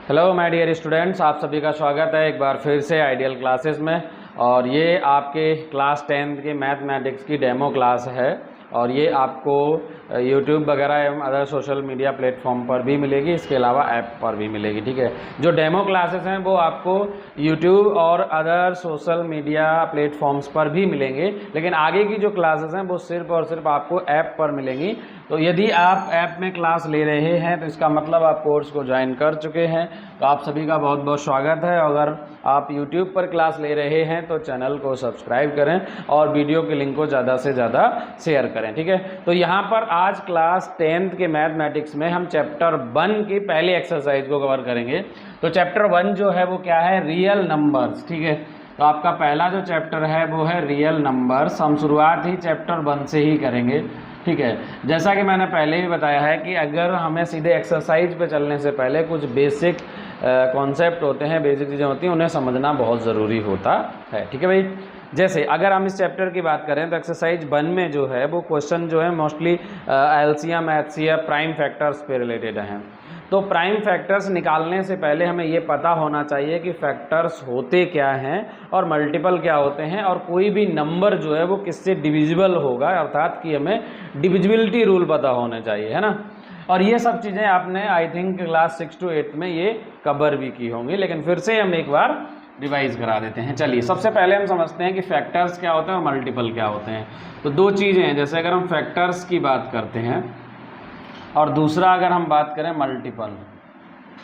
Hello my dear students, आप सभी का स्वागत है एक बार फिर से आइडियल क्लासेस में। और ये आपके क्लास 10th के मैथमेटिक्स की डेमो क्लास है और ये आपको यूट्यूब वगैरह एवं अदर सोशल मीडिया प्लेटफॉर्म पर भी मिलेगी, इसके अलावा ऐप पर भी मिलेगी। ठीक है, जो डेमो क्लासेस हैं वो आपको यूट्यूब और अदर सोशल मीडिया प्लेटफॉर्म्स पर भी मिलेंगे, लेकिन आगे की जो क्लासेस हैं वो सिर्फ और सिर्फ आपको ऐप पर मिलेंगी। तो यदि आप ऐप में क्लास ले रहे हैं तो इसका मतलब आप कोर्स को ज्वाइन कर चुके हैं, तो आप सभी का बहुत बहुत स्वागत है। अगर आप YouTube पर क्लास ले रहे हैं तो चैनल को सब्सक्राइब करें और वीडियो के लिंक को ज़्यादा से ज़्यादा शेयर करें। ठीक है, तो यहाँ पर आज क्लास 10th के मैथमेटिक्स में हम चैप्टर 1 की पहली एक्सरसाइज को कवर करेंगे। तो चैप्टर 1 जो है वो क्या है, रियल नंबर्स। ठीक है, तो आपका पहला जो चैप्टर है वो है रियल नंबर्स। हम शुरुआत ही चैप्टर 1 से ही करेंगे। ठीक है, जैसा कि मैंने पहले भी बताया है कि अगर हमें सीधे एक्सरसाइज पे चलने से पहले कुछ बेसिक कॉन्सेप्ट होते हैं, बेसिक चीज़ें होती हैं, उन्हें समझना बहुत ज़रूरी होता है। ठीक है भाई, जैसे अगर हम इस चैप्टर की बात करें तो एक्सरसाइज 1 में जो है वो क्वेश्चन जो है mostly LCM, HCF, prime factors पे रिलेटेड हैं। तो प्राइम फैक्टर्स निकालने से पहले हमें ये पता होना चाहिए कि फैक्टर्स होते क्या हैं और मल्टीपल क्या होते हैं, और कोई भी नंबर जो है वो किससे डिविजिबल होगा, अर्थात कि हमें डिविजिबिलिटी रूल पता होने चाहिए, है ना। और ये सब चीज़ें आपने आई थिंक क्लास 6 to 8 में ये कवर भी की होंगी, लेकिन फिर से हम एक बार रिवाइज करा देते हैं। चलिए, सबसे पहले हम समझते हैं कि फैक्टर्स क्या होते हैं और मल्टीपल क्या होते हैं। तो दो चीज़ें हैं, जैसे अगर हम फैक्टर्स की बात करते हैं और दूसरा अगर हम बात करें मल्टीपल,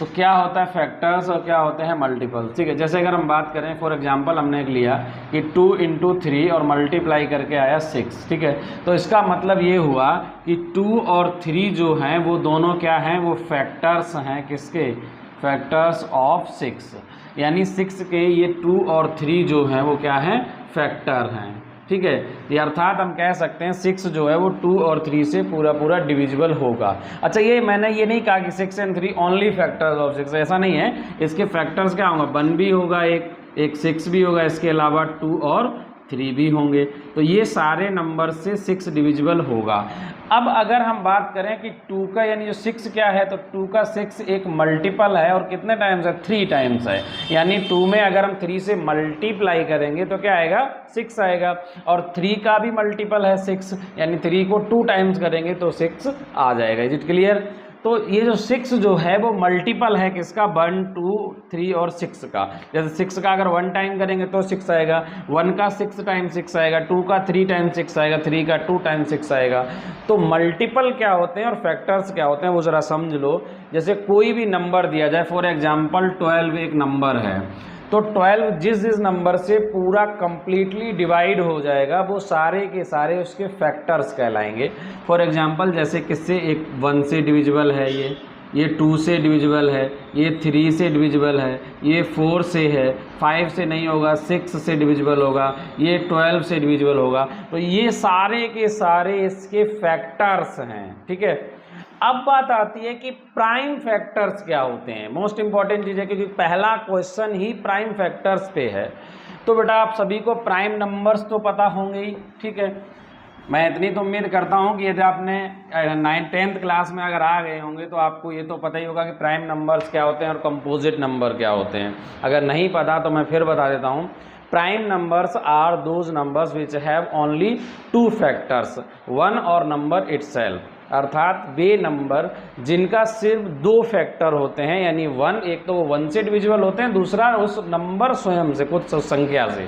तो क्या होता है फैक्टर्स और क्या होते हैं मल्टीपल। ठीक है, जैसे अगर हम बात करें फॉर एग्जांपल हमने एक लिया कि 2 × 3 और मल्टीप्लाई करके आया 6। ठीक है, तो इसका मतलब ये हुआ कि 2 और 3 जो हैं वो दोनों क्या हैं, वो फैक्टर्स हैं। किसके? फैक्टर्स ऑफ 6, यानी 6 के ये 2 और 3 जो हैं वो क्या हैं, फैक्टर हैं। ठीक है, ये अर्थात हम कह सकते हैं 6 जो है वो 2 और 3 से पूरा डिविजिबल होगा। अच्छा, ये मैंने ये नहीं कहा कि 6 and 3 ओनली फैक्टर्स ऑफ 6, ऐसा नहीं है। इसके फैक्टर्स क्या होंगे, 1 भी होगा, एक 6 भी होगा, इसके अलावा 2 और 3 भी होंगे। तो ये सारे नंबर से 6 डिविजिबल होगा। अब अगर हम बात करें कि 2 का यानी जो 6 क्या है, तो 2 का 6 एक मल्टीपल है और कितने टाइम्स है, 3 टाइम्स है। यानी 2 में अगर हम 3 से मल्टीप्लाई करेंगे तो क्या आएगा, 6 आएगा। और 3 का भी मल्टीपल है 6, यानी 3 को 2 टाइम्स करेंगे तो 6 आ जाएगा। Is it clear? तो ये जो 6 जो है वो मल्टीपल है किसका, 1, 2, 3 और 6 का। जैसे 6 का अगर 1 टाइम करेंगे तो 6 आएगा, 1 का 6 टाइम 6 आएगा, 2 का 3 टाइम 6 आएगा, 3 का 2 टाइम 6 आएगा। तो मल्टीपल क्या होते हैं और फैक्टर्स क्या होते हैं वो ज़रा समझ लो। जैसे कोई भी नंबर दिया जाए, फॉर एग्जाम्पल 12 एक नंबर है, तो 12 जिस नंबर से पूरा कंप्लीटली डिवाइड हो जाएगा वो सारे के सारे उसके फैक्टर्स कहलाएंगे। फॉर एग्जांपल जैसे किससे, एक 1 से डिविजिबल है, ये 2 से डिविजिबल है, ये 3 से डिविजिबल है, ये 4 से है, 5 से नहीं होगा, 6 से डिविजिबल होगा, ये 12 से डिविजिबल होगा। तो ये सारे के सारे इसके फैक्टर्स हैं। ठीक है, अब बात आती है कि प्राइम फैक्टर्स क्या होते हैं। मोस्ट इंपॉर्टेंट चीज़ है क्योंकि पहला क्वेश्चन ही प्राइम फैक्टर्स पे है। तो बेटा आप सभी को प्राइम नंबर्स तो पता होंगे ही। ठीक है, मैं इतनी तो उम्मीद करता हूँ कि यदि आपने 10th क्लास में अगर आ गए होंगे तो आपको ये तो पता ही होगा कि प्राइम नंबर्स क्या होते हैं और कंपोजिट नंबर क्या होते हैं। अगर नहीं पता तो मैं फिर बता देता हूँ। Prime numbers are those numbers which have only 2 factors, 1 और नंबर इटसेल्फ। अर्थात वे नंबर जिनका सिर्फ 2 फैक्टर होते हैं, यानी 1, एक तो वो 1 से डिविजिबल होते हैं, दूसरा उस नंबर स्वयं से, कुछ संख्या से।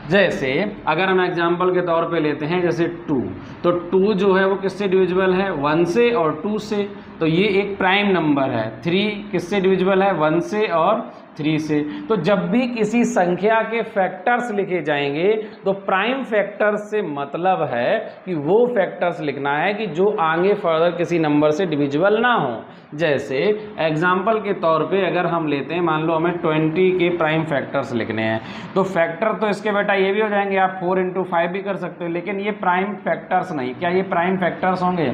जैसे अगर हम एग्जाम्पल के तौर पे लेते हैं जैसे 2, तो 2 जो है वो किससे डिविजिबल है, 1 से और 2 से, तो ये एक प्राइम नंबर है। 3 किससे डिविजिबल है, 1 से और 3 से। तो जब भी किसी संख्या के फैक्टर्स लिखे जाएंगे तो प्राइम फैक्टर्स से मतलब है कि वो फैक्टर्स लिखना है कि जो आगे फर्दर किसी नंबर से डिविजिबल ना हो। जैसे एग्जाम्पल के तौर पे अगर हम लेते हैं, मान लो हमें 20 के प्राइम फैक्टर्स लिखने हैं, तो फैक्टर तो इसके बेटा ये भी हो जाएंगे, आप 4 × 5 भी कर सकते हो, लेकिन ये प्राइम फैक्टर्स नहीं। क्या ये प्राइम फैक्टर्स होंगे?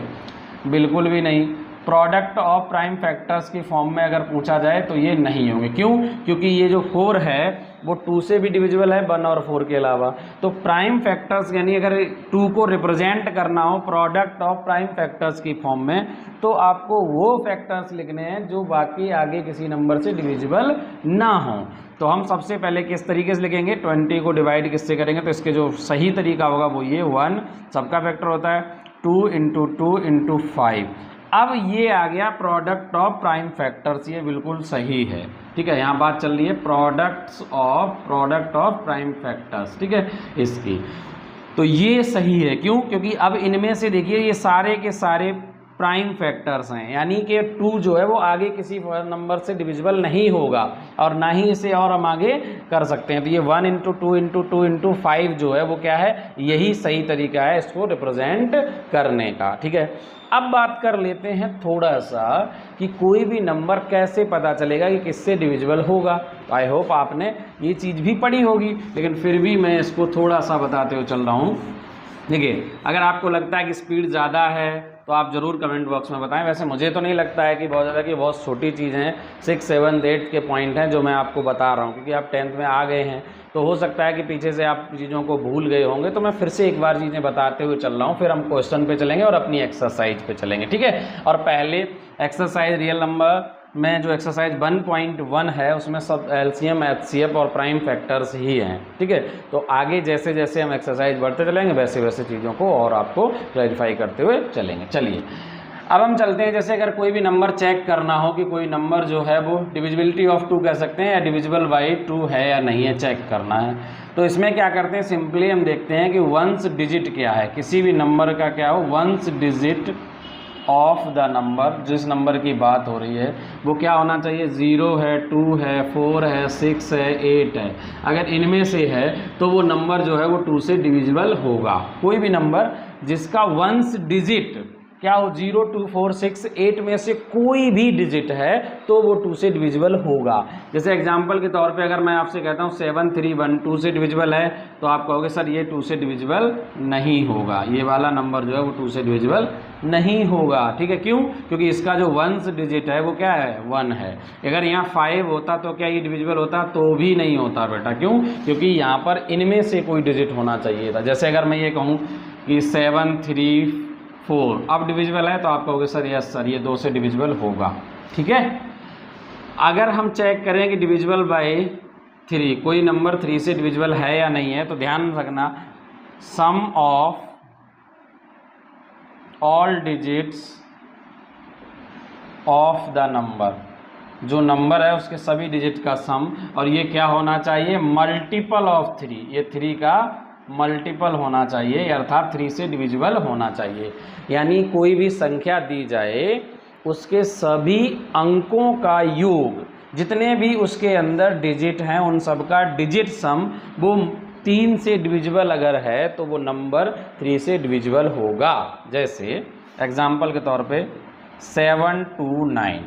बिल्कुल भी नहीं। प्रोडक्ट ऑफ प्राइम फैक्टर्स की फॉर्म में अगर पूछा जाए तो ये नहीं होंगे। क्यों? क्योंकि ये जो 4 है वो 2 से भी डिविजिबल है 1 और 4 के अलावा। तो प्राइम फैक्टर्स यानी अगर 2 को रिप्रेजेंट करना हो प्रोडक्ट ऑफ प्राइम फैक्टर्स की फॉर्म में तो आपको वो फैक्टर्स लिखने हैं जो बाकी आगे किसी नंबर से डिविजिबल ना हो। तो हम सबसे पहले किस तरीके से लिखेंगे, 20 को डिवाइड किससे करेंगे, तो इसके जो सही तरीका होगा वो ये 1 सबका फैक्टर होता है, 2 × 2 × 5। अब ये आ गया प्रोडक्ट ऑफ प्राइम फैक्टर्स, ये बिल्कुल सही है। ठीक है, यहाँ बात चल रही है प्रोडक्ट ऑफ प्राइम फैक्टर्स। ठीक है, इसकी तो ये सही है। क्यों? क्योंकि अब इनमें से देखिए ये सारे के सारे प्राइम फैक्टर्स हैं, यानी कि 2 जो है वो आगे किसी नंबर से डिविजिबल नहीं होगा और ना ही इसे और हम आगे कर सकते हैं। तो ये 1 × 2 × 2 × 5 जो है वो क्या है, यही सही तरीका है इसको रिप्रेजेंट करने का। ठीक है, अब बात कर लेते हैं थोड़ा सा कि कोई भी नंबर कैसे पता चलेगा कि किससे डिविजिबल होगा। आई होप आपने ये चीज़ भी पढ़ी होगी, लेकिन फिर भी मैं इसको थोड़ा सा बताते हुए चल रहा हूँ। देखिए, अगर आपको लगता है कि स्पीड ज़्यादा है तो आप ज़रूर कमेंट बॉक्स में बताएं। वैसे मुझे तो नहीं लगता है कि बहुत ज़्यादा, कि बहुत छोटी चीज़ें हैं, 6, 7, 8 के पॉइंट हैं जो मैं आपको बता रहा हूँ, क्योंकि आप 10th में आ गए हैं तो हो सकता है कि पीछे से आप चीज़ों को भूल गए होंगे। तो मैं फिर से एक बार चीज़ें बताते हुए चल रहा हूँ, फिर हम क्वेश्चन पे चलेंगे और अपनी एक्सरसाइज पे चलेंगे। ठीक है, और पहले एक्सरसाइज रियल नंबर में जो एक्सरसाइज 1.1 है उसमें सब LCM, HCF और प्राइम फैक्टर्स ही हैं। ठीक है, तो आगे जैसे जैसे हम एक्सरसाइज बढ़ते चलेंगे वैसे वैसे चीज़ों को और आपको क्लैरिफाई करते हुए चलेंगे। चलिए अब हम चलते हैं, जैसे अगर कोई भी नंबर चेक करना हो कि कोई नंबर जो है वो डिविजिबिलिटी ऑफ 2 कह सकते हैं या डिविजिबल बाई 2 है या नहीं है, चेक करना है। तो इसमें क्या करते हैं, सिंपली हम देखते हैं कि वंस डिजिट क्या है, किसी भी नंबर का क्या हो, ones digit of the number, जिस नंबर की बात हो रही है वो क्या होना चाहिए, 0 है, 2 है, 4 है, 6 है, 8 है। अगर इनमें से है तो वो नंबर जो है वो 2 से डिविजिबल होगा। कोई भी नंबर जिसका वंस डिजिट क्या हो, 0, 2, 4, 6, 8 में से कोई भी डिजिट है तो वो 2 से डिविजिबल होगा। जैसे एग्जांपल के तौर पे अगर मैं आपसे कहता हूँ 7, 3, 1 2 से डिविजिबल है तो आप कहोगे सर ये 2 से डिविजिबल नहीं होगा, ये वाला नंबर जो है वो 2 से डिविजिबल नहीं होगा। ठीक है, क्यों? क्योंकि इसका जो वंस डिजिट है वो क्या है, 1 है। अगर यहाँ 5 होता तो क्या ये डिविजिबल होता, तो भी नहीं होता बेटा। क्यों? क्योंकि यहाँ पर इनमें से कोई डिजिट होना चाहिए था। जैसे अगर मैं ये कहूँ कि 7, 3, 4 अब डिविजिबल है तो आप कहोगे सर यस सर ये 2 से डिविजिबल होगा। ठीक है, अगर हम चेक करें कि डिविजिबल बाय 3, कोई नंबर 3 से डिविजिबल है या नहीं है, तो ध्यान रखना sum of all digits of the number, जो नंबर है उसके सभी डिजिट का सम, और ये क्या होना चाहिए, मल्टीपल ऑफ 3, ये 3 का मल्टीपल होना चाहिए, अर्थात 3 से डिविजिबल होना चाहिए। यानी कोई भी संख्या दी जाए उसके सभी अंकों का योग, जितने भी उसके अंदर डिजिट हैं उन सब का डिजिट सम वो 3 से डिविजिबल अगर है तो वो नंबर 3 से डिविजिबल होगा। जैसे एग्जाम्पल के तौर पे 7, 2, 9।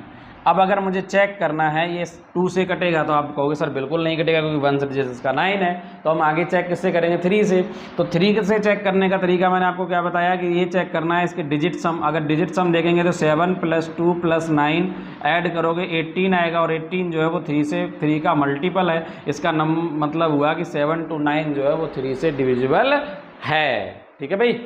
अब अगर मुझे चेक करना है ये 2 से कटेगा तो आप कहोगे सर बिल्कुल नहीं कटेगा क्योंकि 1 से डिजिट इसका 9 है। तो हम आगे चेक किससे करेंगे, 3 से। तो 3 से चेक करने का तरीका मैंने आपको क्या बताया कि ये चेक करना है इसके डिजिट सम। अगर डिजिट सम देखेंगे तो 7 + 2 + 9 ऐड करोगे 18 आएगा, और 18 जो है वो 3 का मल्टीपल है। इसका मतलब हुआ कि 7 to 9 जो है वो 3 से डिविजिबल है। ठीक है भाई,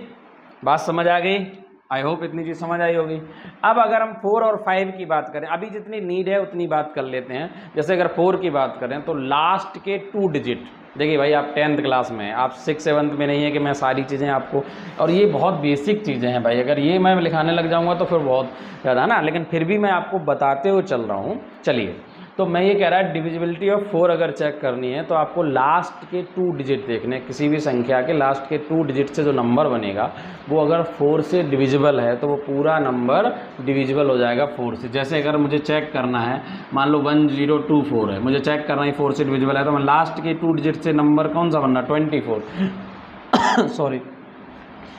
बात समझ आ गई? आई होप इतनी चीज़ समझ आई होगी। अब अगर हम 4 और 5 की बात करें, अभी जितनी नीड है उतनी बात कर लेते हैं। जैसे अगर 4 की बात करें तो लास्ट के 2 डिजिट, देखिए भाई आप 10th क्लास में, आप 6, 7 में नहीं है कि मैं सारी चीज़ें आपको, और ये बहुत बेसिक चीज़ें हैं भाई, अगर ये मैं लिखाने लग जाऊँगा तो फिर बहुत ज़्यादा ना, लेकिन फिर भी मैं आपको बताते हुए चल रहा हूँ। चलिए, तो मैं ये कह रहा है डिविजिबिलिटी ऑफ 4 अगर चेक करनी है तो आपको लास्ट के 2 डिजिट देखने, किसी भी संख्या के लास्ट के 2 डिजिट से जो नंबर बनेगा वो अगर 4 से डिविजिबल है तो वो पूरा नंबर डिविजिबल हो जाएगा 4 से। जैसे अगर मुझे चेक करना है, मान लो 1024 है, मुझे चेक करना है 4 से डिविजिबल है, तो मैं लास्ट के 2 डिजिट से नंबर कौन सा बनना, 24 सॉरी,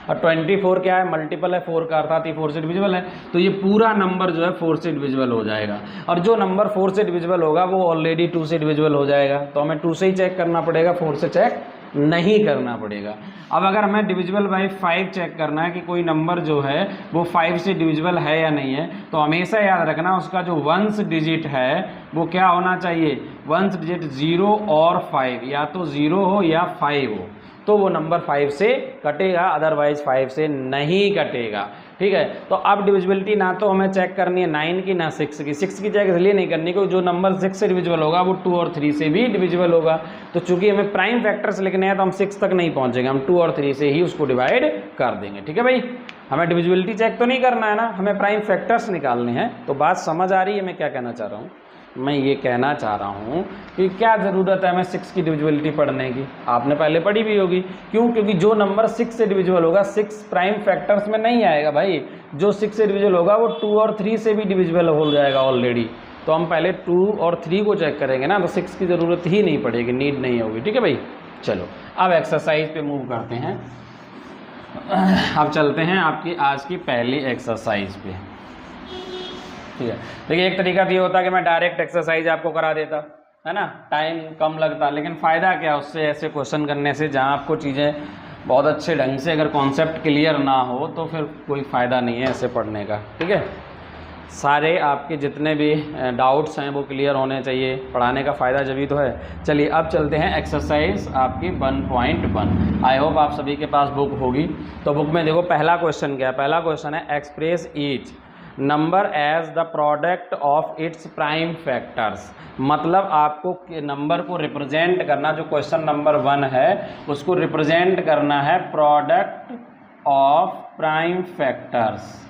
और 24 क्या है, मल्टीपल है 4 का, अर्थात ये 4 से डिविजिबल है। तो ये पूरा नंबर जो है 4 से डिविजिबल हो जाएगा, और जो नंबर 4 से डिविजिबल होगा वो ऑलरेडी 2 से डिविजिबल हो जाएगा। तो हमें 2 से ही चेक करना पड़ेगा, 4 से चेक नहीं करना पड़ेगा। अब अगर हमें डिविजिबल बाई 5 चेक करना है कि कोई नंबर जो है वो 5 से डिविजिबल है या नहीं है, तो हमेशा याद रखना उसका जो वंस डिजिट है वो क्या होना चाहिए, वंस डिजिट 0 और 5, या तो 0 हो या 5 हो, तो वो नंबर 5 से कटेगा, अदरवाइज 5 से नहीं कटेगा। ठीक है, तो अब डिविजिबिलिटी ना तो हमें चेक करनी है 9 की ना 6 की। 6 की चेक इसलिए नहीं करनी क्योंकि जो नंबर 6 से डिविजिबल होगा वो 2 और 3 से भी डिविजिबल होगा। तो चूंकि हमें प्राइम फैक्टर्स लिखने हैं तो हम 6 तक नहीं पहुंचेंगे, हम 2 और 3 से ही उसको डिवाइड कर देंगे। ठीक है भाई, हमें डिविजिबिलिटी चेक तो नहीं करना है ना, हमें प्राइम फैक्टर्स निकालने हैं। तो बात समझ आ रही है मैं क्या कहना चाह रहा हूँ? मैं ये कहना चाह रहा हूँ कि क्या ज़रूरत है हमें 6 की डिविजिबिलिटी पढ़ने की, आपने पहले पढ़ी भी होगी। क्यों? क्योंकि जो नंबर 6 से डिविजिबल होगा 6 प्राइम फैक्टर्स में नहीं आएगा भाई, जो 6 से डिविजिबल होगा वो 2 और 3 से भी डिविजिबल हो जाएगा ऑलरेडी। तो हम पहले 2 और 3 को चेक करेंगे ना, तो 6 की ज़रूरत ही नहीं पड़ेगी, नीड नहीं होगी। ठीक है भाई, चलो अब एक्सरसाइज पे मूव करते हैं। अब चलते हैं आपकी आज की पहली एक्सरसाइज पे। ठीक है, देखिए एक तरीका तो ये होता है कि मैं डायरेक्ट एक्सरसाइज आपको करा देता, है ना, टाइम कम लगता, लेकिन फ़ायदा क्या उससे, ऐसे क्वेश्चन करने से जहाँ आपको चीज़ें बहुत अच्छे ढंग से अगर कॉन्सेप्ट क्लियर ना हो तो फिर कोई फ़ायदा नहीं है ऐसे पढ़ने का। ठीक है, सारे आपके जितने भी डाउट्स हैं वो क्लियर होने चाहिए, पढ़ाने का फ़ायदा जभी तो है। चलिए अब चलते हैं एक्सरसाइज आपकी 1.1। आई होप आप सभी के पास बुक होगी। तो बुक में देखो पहला क्वेश्चन क्या है, पहला क्वेश्चन है express each number as the product of its prime factors. मतलब आपको नंबर को रिप्रेजेंट करना, जो क्वेश्चन नंबर 1 है उसको रिप्रेजेंट करना है प्रोडक्ट ऑफ प्राइम फैक्टर्स।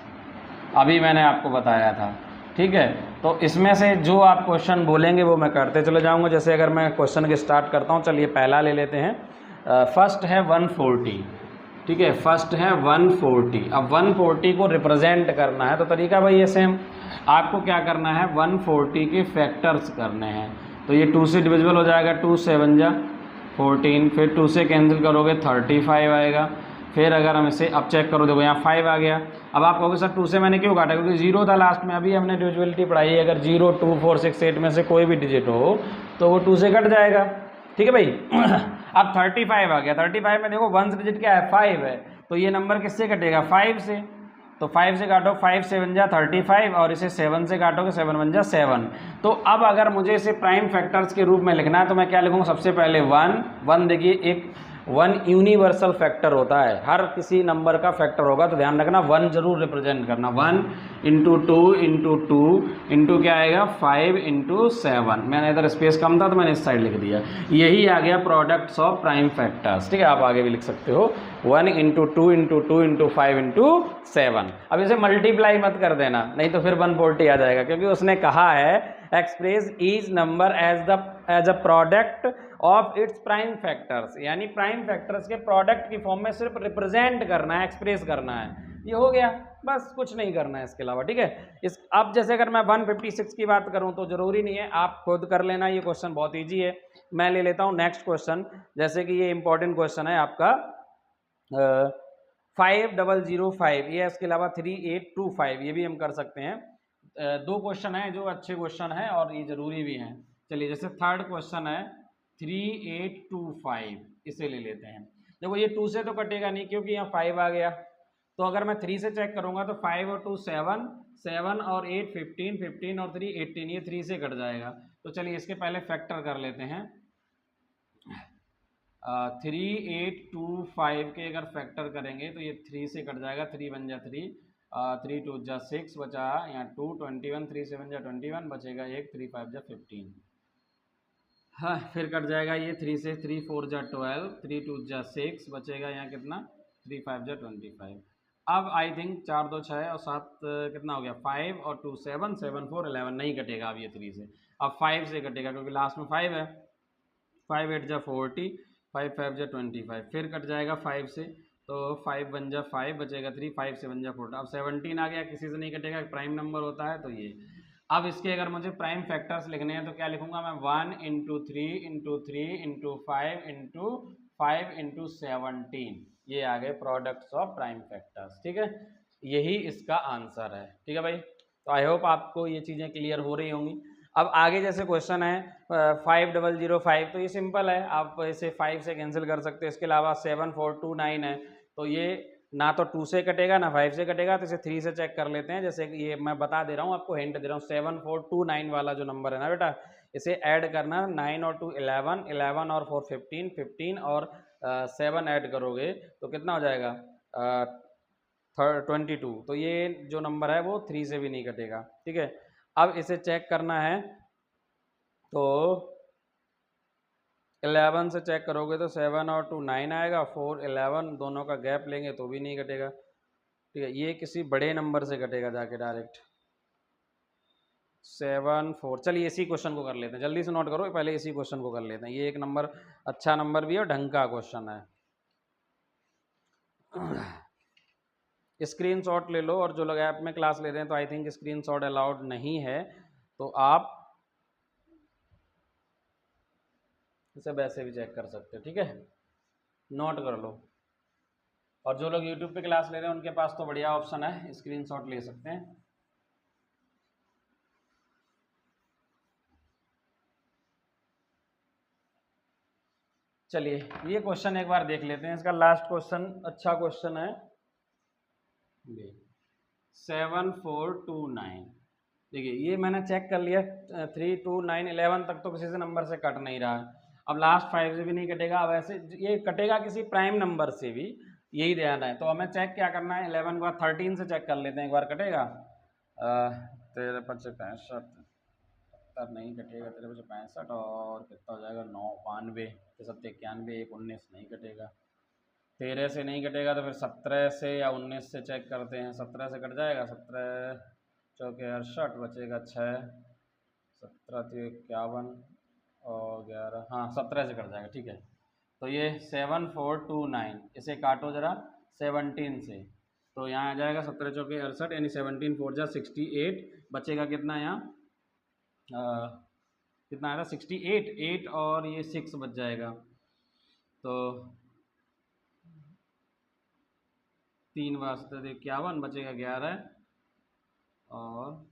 अभी मैंने आपको बताया था। ठीक है, तो इसमें से जो आप क्वेश्चन बोलेंगे वो मैं करते चले जाऊंगा। जैसे अगर मैं क्वेश्चन के स्टार्ट करता हूँ, चलिए पहला ले लेते हैं। फर्स्ट है 140। ठीक है, फर्स्ट है 140। अब 140 को रिप्रेजेंट करना है तो तरीका भाई ये सेम, आपको क्या करना है 140 के फैक्टर्स करने हैं। तो ये 2 से डिविजिबल हो जाएगा, 2 7 जा 14, फिर 2 से कैंसिल करोगे 35 आएगा। फिर अगर हम इसे अब चेक करो, देखो यहाँ 5 आ गया। अब आप कहोगे सर 2 से मैंने क्यों काटा, क्योंकि 0 था लास्ट में, अभी हमने डिविजिबिलिटी पढ़ाई है, अगर 0 2 4 6 8 में से कोई भी डिजिट हो तो वो 2 से कट जाएगा। ठीक है भाई। अब 35 आ गया, 35 में देखो वंस डिजिट क्या है 5 है, तो ये नंबर किससे कटेगा 5 से, तो 5 से काटो 5 7 जा 35 और इसे 7 से काटोगे 7 1 जा 7। तो अब अगर मुझे इसे प्राइम फैक्टर्स के रूप में लिखना है तो मैं क्या लिखूंगा, सबसे पहले 1 देखिए एक 1 यूनिवर्सल फैक्टर होता है, हर किसी नंबर का फैक्टर होगा, तो ध्यान रखना 1 जरूर रिप्रेजेंट करना। 1 इंटू 2 इंटू 2 इंटू क्या आएगा 5 इंटू 7। मैंने इधर स्पेस कम था तो मैंने इस साइड लिख दिया। यही आ गया प्रोडक्ट्स ऑफ प्राइम फैक्टर्स। ठीक है, आप आगे भी लिख सकते हो 1 इंटू 2 इंटू 2 इंटू 5 इंटू 7। अब इसे मल्टीप्लाई मत कर देना, नहीं तो फिर 140 आ जाएगा, क्योंकि उसने कहा है express each number as a product of its prime factors, यानी प्राइम फैक्टर्स के प्रोडक्ट की फॉर्म में सिर्फ रिप्रेजेंट करना है, एक्सप्रेस करना है। ये हो गया, बस कुछ नहीं करना है इसके अलावा। ठीक है, इस अब जैसे अगर मैं 156 की बात करूं तो जरूरी नहीं है, आप खुद कर लेना, ये क्वेश्चन बहुत ईजी है। मैं ले लेता हूं नेक्स्ट क्वेश्चन, जैसे कि ये इंपॉर्टेंट क्वेश्चन है आपका 5005, ये इसके अलावा 3825, ये भी हम कर सकते हैं। दो क्वेश्चन हैं जो अच्छे क्वेश्चन हैं और ये जरूरी भी हैं। चलिए जैसे थर्ड क्वेश्चन है 3825, इसे ले लेते हैं। देखो ये 2 से तो कटेगा नहीं क्योंकि यहाँ 5 आ गया, तो अगर मैं 3 से चेक करूंगा तो 5 और 2 7, 7 और 8 15, 15 और 3 18, ये 3 से कट जाएगा। तो चलिए इसके पहले फैक्टर कर लेते हैं। 3825 के अगर फैक्टर करेंगे तो ये 3 से कट जाएगा, 3 1 जा 3, 3 2 जा 6 बचा यहाँ 2, 21, 3 7 जा 21 बचेगा 1, 3 5 जा 15। हाँ फिर कट जाएगा ये 3 से, 3 4 जा 12, 3 2 जा 6 बचेगा यहाँ कितना 3 5 जा 25। अब आई थिंक 4 2 6 और 7 कितना हो गया 5 और 2 7, 7 4 11, नहीं कटेगा अब ये 3 से, अब 5 से कटेगा क्योंकि लास्ट में 5 है। 5 8 जा 40, 5 5 जा 25, फिर कट जाएगा 5 से, तो 5 1 जा 5 बचेगा 3, 5 7 जा 4। अब 17 आ गया, किसी से नहीं कटेगा, प्राइम नंबर होता है तो ये। अब इसके अगर मुझे प्राइम फैक्टर्स लिखने हैं तो क्या लिखूंगा मैं 1 into 3 into 3 into 5 into 5 into 17, ये आ गए प्रोडक्ट्स ऑफ प्राइम फैक्टर्स। ठीक है, यही इसका आंसर है। ठीक है भाई, तो आई होप आपको ये चीज़ें क्लियर हो रही होंगी। अब आगे जैसे क्वेश्चन है 5005, तो ये सिंपल है, आप इसे 5 से कैंसिल कर सकते हैं। इसके अलावा 7429 है, तो ये ना तो 2 से कटेगा ना 5 से कटेगा, तो इसे 3 से चेक कर लेते हैं। जैसे कि ये मैं बता दे रहा हूँ, आपको हिंट दे रहा हूँ, 7429 वाला जो नंबर है ना बेटा, इसे ऐड करना, 9 और 2 11, 11 और 4 15, 15 और 7 ऐड करोगे तो कितना हो जाएगा 22। तो ये जो नंबर है वो 3 से भी नहीं कटेगा, ठीक है। अब इसे चेक करना है तो 11 से चेक करोगे तो 7 और 2 9 आएगा, 4 11 दोनों का गैप लेंगे तो भी नहीं कटेगा, ठीक है। ये किसी बड़े नंबर से कटेगा जाके डायरेक्ट 7 4। चलिए इसी क्वेश्चन को कर लेते हैं, जल्दी से नोट करो, पहले इसी क्वेश्चन को कर लेते हैं। ये एक नंबर अच्छा नंबर भी है और ढंग का क्वेश्चन है। स्क्रीनशॉट ले लो, और जो लोग ऐप में क्लास ले रहे हैं तो आई थिंक स्क्रीनशॉट अलाउड नहीं है, तो आप इसे वैसे भी चेक कर सकते हो, ठीक है, नोट कर लो। और जो लोग यूट्यूब पे क्लास ले रहे हैं उनके पास तो बढ़िया ऑप्शन है, स्क्रीनशॉट ले सकते हैं। चलिए ये क्वेश्चन एक बार देख लेते हैं, इसका लास्ट क्वेश्चन अच्छा क्वेश्चन है। 7429, देखिए ये मैंने चेक कर लिया, 3 2 9 11 तक तो किसी से नंबर से कट नहीं रहा है। अब लास्ट 5 से भी नहीं कटेगा, अब ऐसे ये कटेगा किसी प्राइम नंबर से भी, यही ध्यान है। तो हमें चेक क्या करना है, 11 के बाद 13 से चेक कर लेते हैं, एक बार कटेगा 13 5 65, तब नहीं कटेगा, 13 5 65 और कितना हो जाएगा 9 92 7 91 1 19 नहीं कटेगा। 13 से नहीं कटेगा तो फिर 17 से या 19 से चेक करते हैं, 17 से कट जाएगा, 17 चौके 68 बचेगा 6, 17 तो 51 और 11, हाँ 17 से कट जाएगा, ठीक है। तो ये 7429, इसे काटो ज़रा 17 से, तो यहाँ आ जाएगा 17 चौके 68, यानी 17 4 जा 68, बचेगा कितना यहाँ कितना आएगा 68, 8 और ये 6 बच जाएगा, तो 3 वास्ते 51 बचेगा 11 और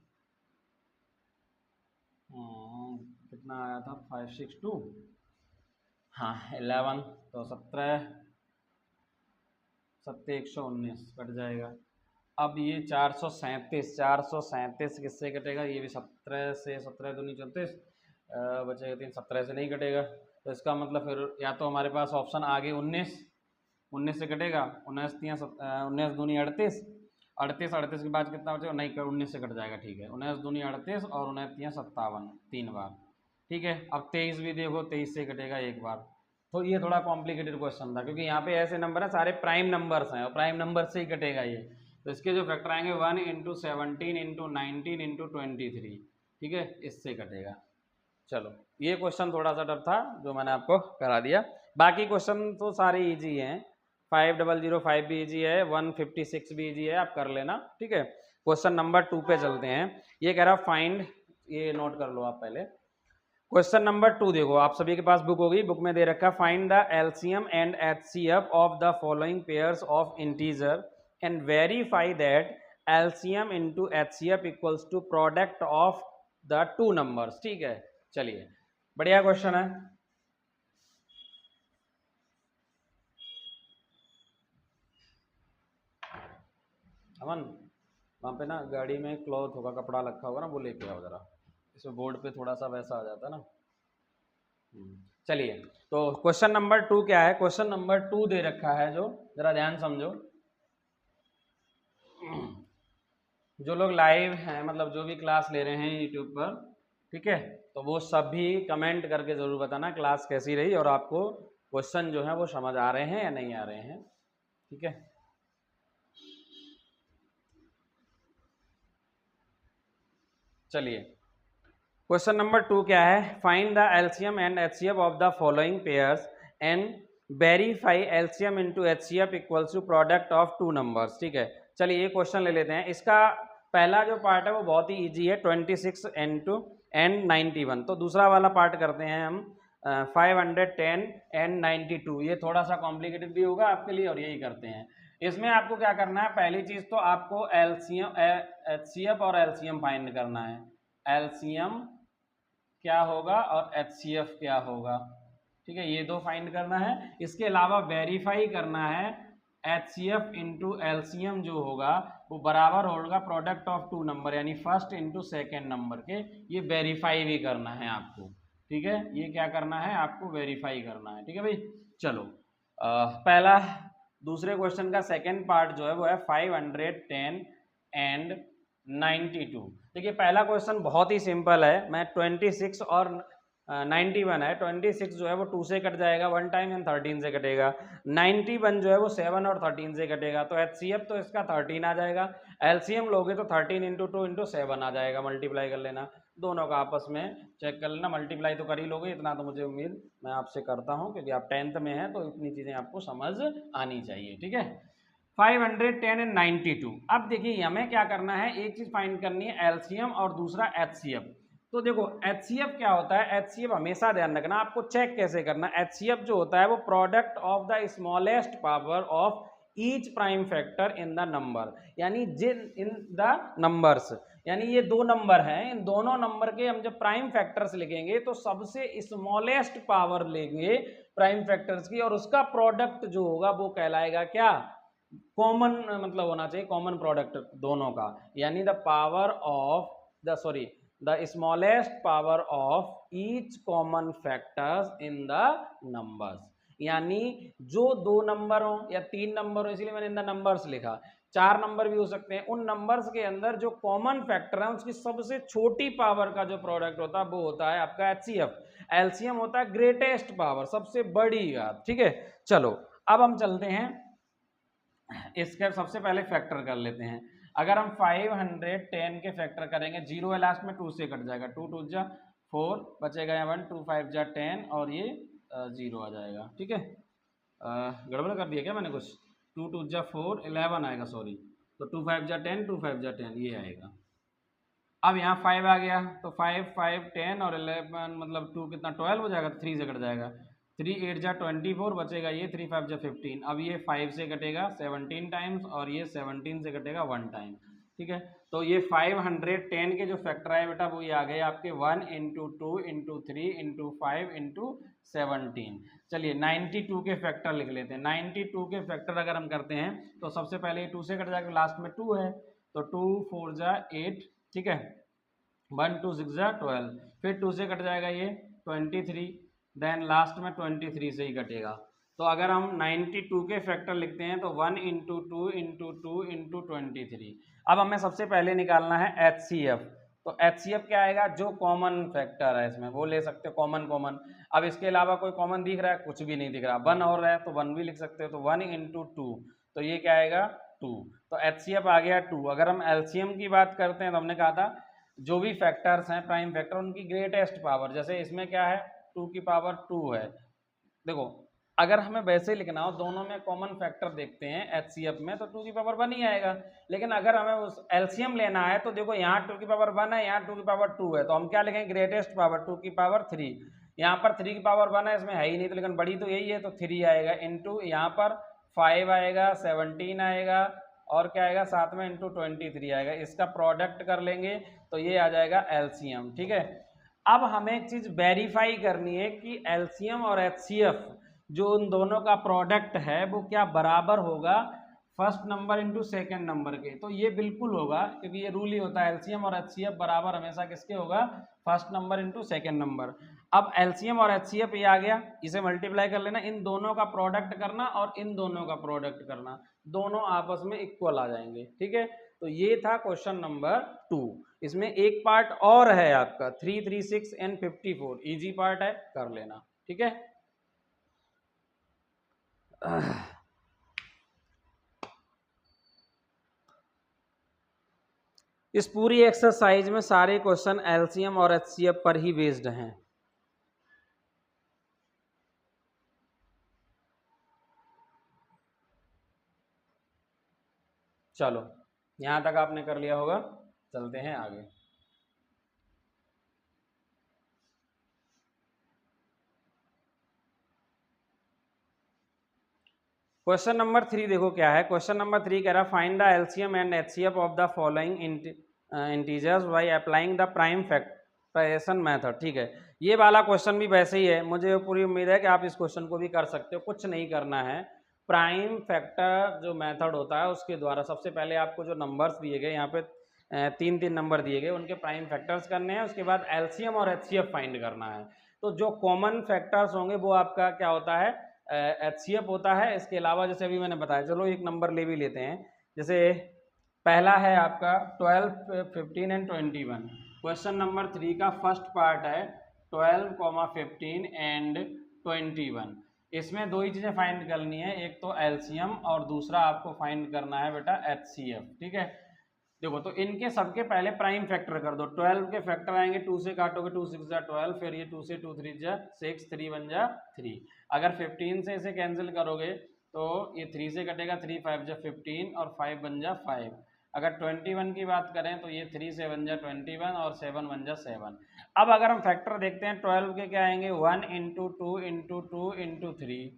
कितना आया था 562, हाँ 11, तो 17 7 119 कट जाएगा। अब ये 437 किससे कटेगा, ये भी 17 से, 17 दूनी 34 बचेगा 3, 17 से नहीं कटेगा, तो इसका मतलब फिर या तो हमारे पास ऑप्शन आगे 19 से कटेगा, 19 दूनी 38, 38 के बाद कितना बचेगा, नहीं 19 से कट जाएगा, ठीक है, 19 दूनी 38 और 19 57 3 बार, ठीक है। अब 23 भी देखो, 23 से कटेगा एक बार। तो ये थोड़ा कॉम्प्लिकेटेड क्वेश्चन था, क्योंकि यहाँ पे ऐसे नंबर है सारे प्राइम नंबर्स हैं और प्राइम नंबर से ही कटेगा ये, तो इसके जो फैक्टर आएंगे 1 × 17 × 19 × 23, ठीक है, इससे कटेगा। चलो ये क्वेश्चन थोड़ा सा टफ था जो मैंने आपको करा दिया, बाकी क्वेश्चन तो सारे इजी हैं, 5005 भी इजी है, 156 भी इजी है, आप कर लेना, ठीक है। क्वेश्चन नंबर 2 पे चलते हैं। ये कह रहा फाइंड, ये नोट कर लो आप पहले। क्वेश्चन नंबर 2 देखो, आप सभी के पास बुक होगी, बुक में दे रखा find the LCM and HCF of the following pairs of integer and verify that LCM into HCF equals to product of the two numbers, ठीक है। चलिए बढ़िया क्वेश्चन है। अमन वहाँ पे ना गाड़ी में क्लॉथ होगा, कपड़ा रखा होगा ना, वो लेके आओ जरा, इसमें बोर्ड पे थोड़ा सा वैसा आ जाता है ना। चलिए तो क्वेश्चन नंबर 2 क्या है, क्वेश्चन नंबर 2 दे रखा है, जो जरा ध्यान समझो, जो लोग लाइव हैं, मतलब जो भी क्लास ले रहे हैं यूट्यूब पर, ठीक है, तो वो सभी कमेंट करके ज़रूर बताना क्लास कैसी रही और आपको क्वेश्चन जो है वो समझ आ रहे हैं या नहीं आ रहे हैं, ठीक है। चलिए क्वेश्चन नंबर 2 क्या है, find the LCM and HCF of the following pairs and verify LCM into HCF equals to product of two numbers, ठीक है। चलिए ये क्वेश्चन ले लेते हैं। इसका पहला जो पार्ट है वो बहुत ही इजी है, 26 एंड 91, तो दूसरा वाला पार्ट करते हैं हम 510 एंड 92, ये थोड़ा सा कॉम्प्लिकेटेड भी होगा आपके लिए और यही करते हैं। इसमें आपको क्या करना है, पहली चीज़ तो आपको एलसीएम एचसीएफ और एलसीएम फाइंड करना है, एलसीएम क्या होगा और HCF क्या होगा, ठीक है, ये दो फाइंड करना है। इसके अलावा वेरीफाई करना है HCF इंटू LCM जो होगा वो बराबर होगा प्रोडक्ट ऑफ टू नंबर यानी फर्स्ट इंटू सेकेंड नंबर के, ये वेरीफाई भी करना है आपको, ठीक है, ये क्या करना है आपको वेरीफाई करना है, ठीक है भाई। चलो पहला दूसरे क्वेश्चन का सेकेंड पार्ट जो है वो है 510 एंड 92। देखिए पहला क्वेश्चन बहुत ही सिंपल है, मैं 26 और 91 है, 26 जो है वो 2 से कट जाएगा 1 टाइम एंड 13 से कटेगा, 91 जो है वो 7 और 13 से कटेगा, तो HCF तो इसका 13 आ जाएगा, LCM लोगे तो 13 इंटू 2 इंटू 7 आ जाएगा, मल्टीप्लाई कर लेना दोनों का आपस में चेक कर लेना, मल्टीप्लाई तो कर ही लोगे, इतना तो मुझे उम्मीद मैं आपसे करता हूँ क्योंकि आप 10th में हैं तो इतनी चीज़ें आपको समझ आनी चाहिए, ठीक है। 510 एंड 92। अब देखिए हमें क्या करना है, एक चीज़ फाइंड करनी है LCM और दूसरा HCF। तो देखो HCF क्या होता है, HCF हमेशा ध्यान रखना, आपको चेक कैसे करना, HCF जो होता है वो product of the smallest power of each prime factor in the number, यानी जिन इन द नंबर्स, यानी ये दो नंबर हैं, इन दोनों नंबर के हम जब प्राइम फैक्टर्स लिखेंगे तो सबसे स्मॉलेस्ट पावर लेंगे प्राइम फैक्टर्स की और उसका प्रोडक्ट जो होगा वो कहलाएगा क्या, कॉमन, मतलब होना चाहिए कॉमन प्रोडक्ट दोनों का, यानी the power of the smallest power of each common factors in the numbers, यानी जो दो नंबर हो या तीन नंबर हो, इसलिए मैंने इन द नंबर्स लिखा, 4 नंबर भी हो सकते हैं, उन नंबर्स के अंदर जो कॉमन फैक्टर है उसकी सबसे छोटी पावर का जो प्रोडक्ट होता है वो होता है आपका HCF। LCM होता है ग्रेटेस्ट पावर, सबसे बड़ी बात, ठीक है। चलो अब हम चलते हैं इसके सबसे पहले फैक्टर कर लेते हैं। अगर हम 510 के फैक्टर करेंगे, 0 है लास्ट में, 2 से कट जाएगा, 2 2 जा 4 बचेगा यहाँ 1, 2 5 जा 10 और ये 0 आ जाएगा, ठीक है। गड़बड़ कर दिया क्या मैंने कुछ, 2 2 जा 4 11 आएगा, सॉरी, तो 2 5 जा 10 2 5 जा 10 ये आएगा। अब यहाँ 5 आ गया तो 5 5 10 और 11 मतलब 2 कितना 12 हो जाएगा, 3 से कट जाएगा, 3 8 जा 24 बचेगा, ये 3 5 जा 15, अब ये 5 से कटेगा 17 टाइम्स और ये 17 से कटेगा 1 टाइम, ठीक है। तो ये 510 के जो फैक्टर आए बेटा वो ये आ गए आपके 1 इंटू 2 इंटू 3 इंटू 5 इंटू 17। चलिए 92 के फैक्टर लिख लेते हैं। 92 के फैक्टर अगर हम करते हैं तो सबसे पहले 2 से कट जाएगा, लास्ट में 2 है तो 2 4 जा 8, ठीक है, 1 2 6 जा 12, फिर 2 से कट जाएगा ये 23, देन लास्ट में 23 से ही कटेगा। तो अगर हम 92 के फैक्टर लिखते हैं तो 1 इंटू 2 इंटू 2 इंटू 23। अब हमें सबसे पहले निकालना है HCF। तो HCF क्या आएगा, जो कॉमन फैक्टर है इसमें वो ले सकते हो, कॉमन कॉमन। अब इसके अलावा कोई कॉमन दिख रहा है, कुछ भी नहीं दिख रहा, 1 और है तो 1 भी लिख सकते हो, तो 1 इंटू 2 तो ये क्या आएगा 2, तो HCF आ गया 2। अगर हम LCM की बात करते हैं तो हमने कहा था जो भी फैक्टर्स हैं प्राइम फैक्टर उनकी ग्रेटेस्ट पावर, जैसे इसमें क्या है 2 की पावर 2 है। देखो अगर हमें वैसे लिखना हो, दोनों में कॉमन फैक्टर देखते हैं HCF में तो 2 की पावर 1 ही आएगा, लेकिन अगर हमें उस LCM लेना है तो देखो यहाँ 2 की पावर 1 है, यहाँ 2 की पावर 2 है, तो हम क्या लिखेंगे ग्रेटेस्ट पावर 2 की पावर 3। यहाँ पर 3 की पावर 1 है, इसमें है ही नहीं तो, लेकिन बड़ी तो यही है तो 3 आएगा, इंटू यहाँ पर 5 आएगा, 17 आएगा और क्या आएगा साथ में इंटू 23 आएगा, इसका प्रोडक्ट कर लेंगे तो ये आ जाएगा LCM, ठीक है। अब हमें एक चीज वेरीफाई करनी है कि LCM और HCF जो उन दोनों का प्रोडक्ट है वो क्या बराबर होगा first number into second number के, तो ये बिल्कुल होगा क्योंकि ये रूल ही होता है LCM और HCF बराबर हमेशा किसके होगा, first number into second number. अब LCM और HCF ये आ गया, इसे मल्टीप्लाई कर लेना, इन दोनों का प्रोडक्ट करना और इन दोनों का प्रोडक्ट करना, दोनों आपस में इक्वल आ जाएंगे, ठीक है। तो ये था क्वेश्चन नंबर 2। इसमें एक पार्ट और है आपका 3 3 6 एंड 54, इजी पार्ट है, कर लेना, ठीक है। इस पूरी एक्सरसाइज में सारे क्वेश्चन LCM और HCF पर ही बेस्ड हैं। चलो यहां तक आपने कर लिया होगा, चलते हैं आगे। क्वेश्चन नंबर 3 देखो क्या है, क्वेश्चन नंबर 3 कह रहा find the LCM and HCF of the following integers by applying the prime factor factorization method, ठीक है। ये वाला क्वेश्चन भी वैसे ही है, मुझे पूरी उम्मीद है कि आप इस क्वेश्चन को भी कर सकते हो। कुछ नहीं करना है, प्राइम फैक्टर जो मेथड होता है उसके द्वारा सबसे पहले आपको जो नंबर्स दिए गए यहाँ पे 3 नंबर दिए गए, उनके प्राइम फैक्टर्स करने हैं। उसके बाद एलसीएम और एचसीएफ फाइंड करना है। तो जो कॉमन फैक्टर्स होंगे वो आपका क्या होता है, एचसीएफ होता है। इसके अलावा जैसे अभी मैंने बताया, चलो एक नंबर ले भी लेते हैं। जैसे पहला है आपका 12, 15 एंड 21। क्वेश्चन नंबर 3 का फर्स्ट पार्ट है 12, 15 एंड 21। इसमें दो ही चीज़ें फाइंड करनी है, एक तो एलसीएम और दूसरा आपको फाइंड करना है बेटा एचसीएफ, ठीक है। देखो, तो इनके सबके पहले प्राइम फैक्टर कर दो। 12 के फैक्टर आएंगे, 2 से काटोगे 2 6 जा 12, फिर ये 2 से 2 3 जा 6, 3 1 जा 3। अगर 15 से इसे कैंसिल करोगे तो ये 3 से कटेगा, 3 5 जा 15 और 5 बन जा 5। अगर 21 की बात करें तो ये 3 से 1 जा 21 और 7 1 जा 7। अब अगर हम फैक्टर देखते हैं 12 के क्या आएंगे, 1 इंटू 2 इंटू 2 इंटू 3।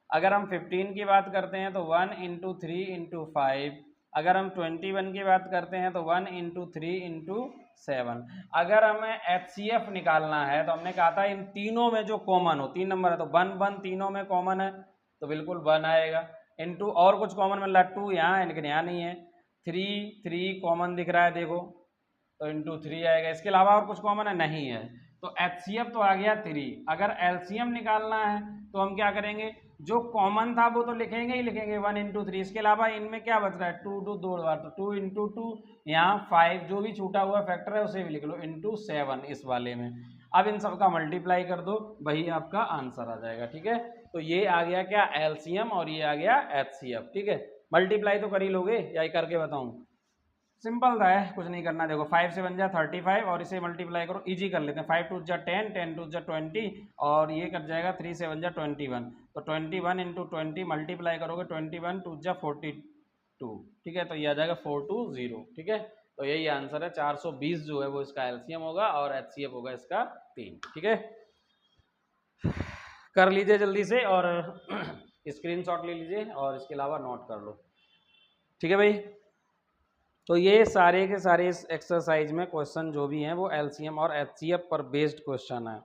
अगर हम 15 की बात करते हैं तो 1 इंटू 3 इंटू 5। अगर हम 21 की बात करते हैं तो 1 इंटू 3 इंटू 7। अगर हमें एचसीएफ निकालना है तो हमने कहा था इन तीनों में जो कॉमन हो, 3 नंबर है तो 1 1 तीनों में कॉमन है तो बिल्कुल 1 आएगा। इंटू और कुछ कॉमन मिल रहा है 2 यहाँ है लेकिन यहाँ नहीं है। 3 कॉमन दिख रहा है देखो, तो इंटू 3 आएगा। इसके अलावा और कुछ कॉमन है, नहीं है। तो एचसीएफ तो आ गया 3। अगर एलसीएम निकालना है तो हम क्या करेंगे, जो कॉमन था वो तो लिखेंगे ही लिखेंगे 1 इंटू 3। इसके अलावा इनमें क्या बच रहा है, 2 2 दो बार, तो 2 इंटू 2 यहाँ 5, जो भी छूटा हुआ फैक्टर है उसे भी लिख लो, इंटू 7 इस वाले में। अब इन सब का मल्टीप्लाई कर दो, वही आपका आंसर आ जाएगा, ठीक है। तो ये आ गया क्या, एलसीएम, और ये आ गया एचसीएफ, ठीक है। मल्टीप्लाई तो कर ही लोगे या ये करके बताऊँ, सिंपल था है, कुछ नहीं करना। देखो 5 से बन जा 35 और इसे मल्टीप्लाई करो, इजी कर लेते हैं। 5 2 जा 10, 10 2 जा 20 और ये कट जाएगा 3 से बन जा 21। तो 21 इंटू 20 मल्टीप्लाई करोगे 21 2 जा 42, ठीक है। तो ये आ जाएगा 420, ठीक है। तो यही आंसर है, 420 जो है वो इसका एलसीएम होगा और एचसीएफ होगा इसका 3, ठीक है। कर लीजिए जल्दी से और स्क्रीनशॉट ले लीजिए और इसके अलावा नोट कर लो, ठीक है भाई। तो ये सारे के सारे इस एक्सरसाइज में क्वेश्चन जो भी हैं वो एलसीएम और एचसीएफ पर बेस्ड क्वेश्चन है।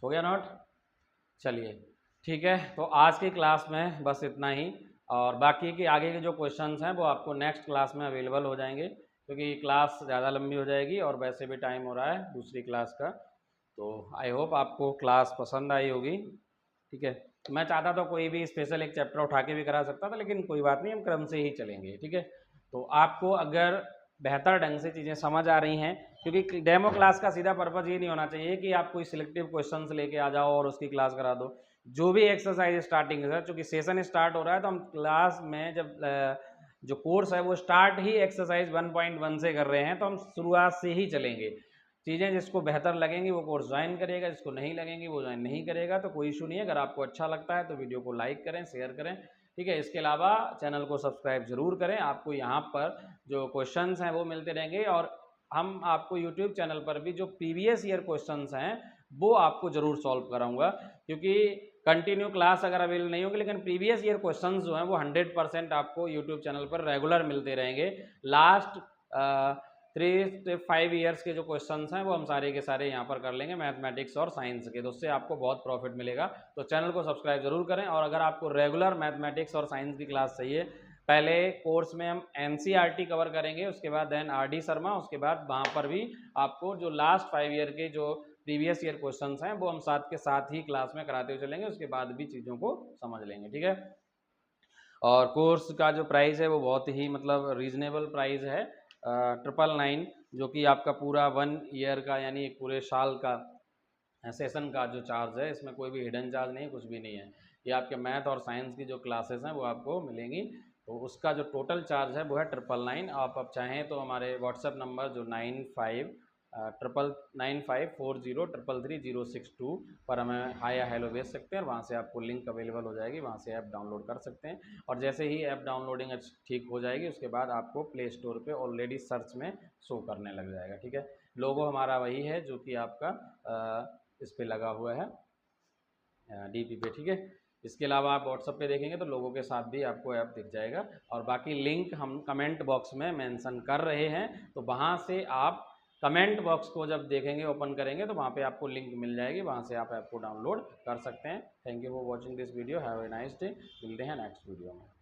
हो गया नोट, चलिए ठीक है। तो आज की क्लास में बस इतना ही, और बाकी के आगे के जो क्वेश्चंस हैं वो आपको नेक्स्ट क्लास में अवेलेबल हो जाएंगे, क्योंकि क्लास ज़्यादा लंबी हो जाएगी और वैसे भी टाइम हो रहा है दूसरी क्लास का। तो आई होप आपको क्लास पसंद आई होगी, ठीक है। मैं चाहता तो कोई भी स्पेशल एक चैप्टर उठा के भी करा सकता था, लेकिन कोई बात नहीं, हम क्रम से ही चलेंगे, ठीक है। तो आपको अगर बेहतर ढंग से चीज़ें समझ आ रही हैं, क्योंकि डेमो क्लास का सीधा पर्पज़ ये नहीं होना चाहिए कि आप कोई सिलेक्टिव क्वेश्चंस लेके आ जाओ और उसकी क्लास करा दो। जो भी एक्सरसाइज स्टार्टिंग है, चूँकि सेशन स्टार्ट हो रहा है तो हम क्लास में जब जो कोर्स है वो स्टार्ट ही एक्सरसाइज 1.1 से कर रहे हैं, तो हम शुरुआत से ही चलेंगे। चीज़ें जिसको बेहतर लगेंगी वो कोर्स ज्वाइन करेगा, जिसको नहीं लगेंगी वो ज्वाइन नहीं करेगा, तो कोई इशू नहीं है। अगर आपको अच्छा लगता है तो वीडियो को लाइक करें, शेयर करें, ठीक है। इसके अलावा चैनल को सब्सक्राइब जरूर करें। आपको यहाँ पर जो क्वेश्चंस हैं वो मिलते रहेंगे, और हम आपको यूट्यूब चैनल पर भी जो प्रीवियस ईयर क्वेश्चंस हैं वो आपको ज़रूर सॉल्व कराऊंगा, क्योंकि कंटिन्यू क्लास अगर अवेलेबल नहीं होगी, लेकिन प्रीवियस ईयर क्वेश्चंस जो हैं वो 100% आपको यूट्यूब चैनल पर रेगुलर मिलते रहेंगे। लास्ट 3 से 5 ईयर्स के जो क्वेश्चंस हैं वो हम सारे के सारे यहाँ पर कर लेंगे, मैथमेटिक्स और साइंस के, तो उससे आपको बहुत प्रॉफिट मिलेगा। तो चैनल को सब्सक्राइब जरूर करें। और अगर आपको रेगुलर मैथमेटिक्स और साइंस की क्लास चाहिए, पहले कोर्स में हम एनसीईआरटी कवर करेंगे, उसके बाद देन आरडी शर्मा, उसके बाद वहाँ पर भी आपको जो लास्ट 5 ईयर के जो प्रीवियस ईयर क्वेश्चंस हैं वो हम साथ के साथ ही क्लास में कराते हुए चलेंगे, उसके बाद भी चीज़ों को समझ लेंगे, ठीक है। और कोर्स का जो प्राइस है वो बहुत ही मतलब रीजनेबल प्राइस है, 999, जो कि आपका पूरा 1 ईयर का यानी पूरे साल का सेशन का जो चार्ज है, इसमें कोई भी हिडन चार्ज नहीं, कुछ भी नहीं है। ये आपके मैथ और साइंस की जो क्लासेस हैं वो आपको मिलेंगी, तो उसका जो टोटल चार्ज है वो है 999। आप अब चाहें तो हमारे व्हाट्सएप नंबर जो 9954033062 पर हमें हाय या हेलो भेज सकते हैं और वहाँ से आपको लिंक अवेलेबल हो जाएगी, वहाँ से ऐप डाउनलोड कर सकते हैं। और जैसे ही ऐप डाउनलोडिंग ठीक हो जाएगी उसके बाद आपको प्ले स्टोर पे ऑलरेडी सर्च में शो करने लग जाएगा। ठीक है, लोगो हमारा वही है जो कि आपका इस पे लगा हुआ है DP पे। ठीक है, इसके अलावा आप व्हाट्सएप पे देखेंगे तो लोगों के साथ भी आपको ऐप दिख जाएगा और बाकी लिंक हम कमेंट बॉक्स में मेंशन कर रहे हैं, तो वहाँ से आप कमेंट बॉक्स को जब देखेंगे, ओपन करेंगे तो वहाँ पे आपको लिंक मिल जाएगी, वहाँ से आप ऐप को डाउनलोड कर सकते हैं। Thank you for watching this video, have a nice day. मिलते हैं नेक्स्ट वीडियो में।